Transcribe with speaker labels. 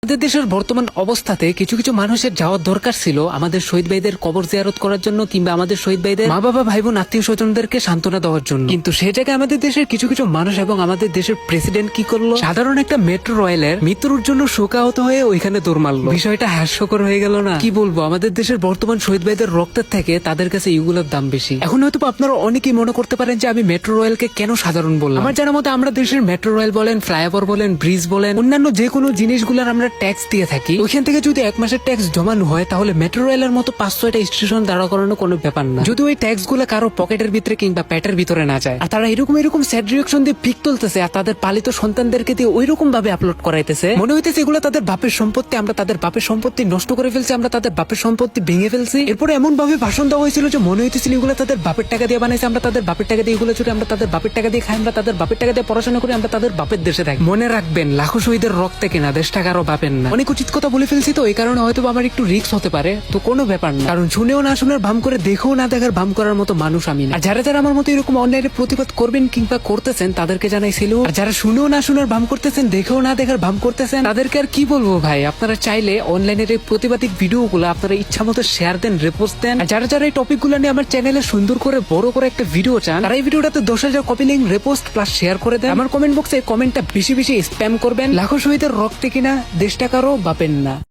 Speaker 1: আমাদের দেশের বর্তমান অবস্থাতে কিছু কিছু মানুষের যাওয়ার দরকার ছিল আমাদের শহীদ ভাইদের কবর জিয়ারত করার জন্য, কিংবা আমাদের শহীদ ভাইদের মা বাবা ভাই বোন আত্মীয় স্বজনদেরকে সান্ত্বনা দেওয়ার জন্য। কিন্তু সেই জায়গায় আমাদের দেশের কিছু কিছু মানুষ এবং আমাদের দেশের প্রেসিডেন্ট কি করলো, সাধারণ একটা মেট্রো রয়েলের মৃত্যুর জন্য শোকাহত হয়ে ওইখানে দৌড় মারলো। বিষয়টা হাস্যকর হয়ে গেল না? কি বলবো, আমাদের দেশের বর্তমান শহীদ ভাইদের রক্তের থেকে তাদের কাছে ইগুলোর দাম বেশি। এখন হয়তো আপনারা অনেকেই মনে করতে পারেন যে আমি মেট্রো রয়েলকে কেন সাধারণ বললাম। আমার জানার মতে আমরা দেশের মেট্রো রয়েল বলেন, ফ্লাইওভার বলেন, ব্রিজ বলেন, অন্যান্য যে কোনো জিনিসগুলোর আমরা ট্যাক্স দিয়ে থাকি। ওইখান থেকে যদি এক মাসের ট্যাক্স জমানো হয় তাহলে মেট্রো রেলের মতো 500টা স্টেশন দাঁড়া করানো কোনো ব্যাপার না, যদি ওই ট্যাক্স গুলো কারো পকেটের ভিতরে কিংবা পেটের ভিতরে না যায়। আর তারা এরকম স্যাড রিঅ্যাকশন দিয়ে পিক তুলতেছে আর তাদের পালিত সন্তানদেরকে দিয়ে ওইরকম ভাবে আপলোড করাইতেছে, মনে হইতেছে এগুলো তাদের বাপের সম্পত্তি, আমরা তাদের বাপের সম্পত্তি নষ্ট করে ফেলছি, আমরা তাদের বাপের সম্পত্তি ভেঙে ফেলছি। এরপরে এমন ভাবে ভাষণ দেওয়া হয়েছিল যে মনে হইতেছিল এগুলো তাদের বাপের টাকা দিয়ে বানাইছে, আমরা তাদের বাপের টাকা দিয়ে এগুলো ছুটে, আমরা তাদের বাপের টাকা দিয়ে খাই, আমরা তাদের বাপের টাকা দিয়ে পড়াশোনা করি, আমরা তাদের বাপের দেশে থাকি। মনে রাখবেন, লাখো শহীদের রক্তে কিনা দেশটা কারো বাপের না। অনেক উচিত কথা বলে ফেলছি তো, এই কারণে হয়তো আমার একটু রিস্ক হতে পারে, তো কোনো ব্যাপার না, কারণ শুনেও না শোনার ভাম করে দেখেও না দেখার ভাম করার মতো মানুষ আমি না। আর যারা যারা আমার মতো এরকম অনলাইনে প্রতিবাদ করবেন কিংবা করতেছেন তাদেরকে জানাইছিল, আর যারা শুনেও না শোনার ভাম করতেছেন, দেখেও না দেখার ভাম করতেছেন, তাদেরকে আর কি বলবো ভাই। আপনারা চাইলে অনলাইনের এই প্রতিবাদিক ভিডিওগুলো আপনারা ইচ্ছা মতো শেয়ার দেন, রেপোস্ট দেন। আর যারা যারা এই টপিক গুলো নিয়ে আমার চ্যানেলে সুন্দর করে বড় করে একটা ভিডিও চান, তারা এই ভিডিওটাতে 10,000 কপি লিঙ্ক, রেপোস্ট প্লাস শেয়ার করে দেন। আমার কমেন্ট বক্সে কমেন্টটা বেশি বেশি স্প্যাম করবেন। লাখো শহীদের রক্তে কিনা দেশটা কারো বাপের না।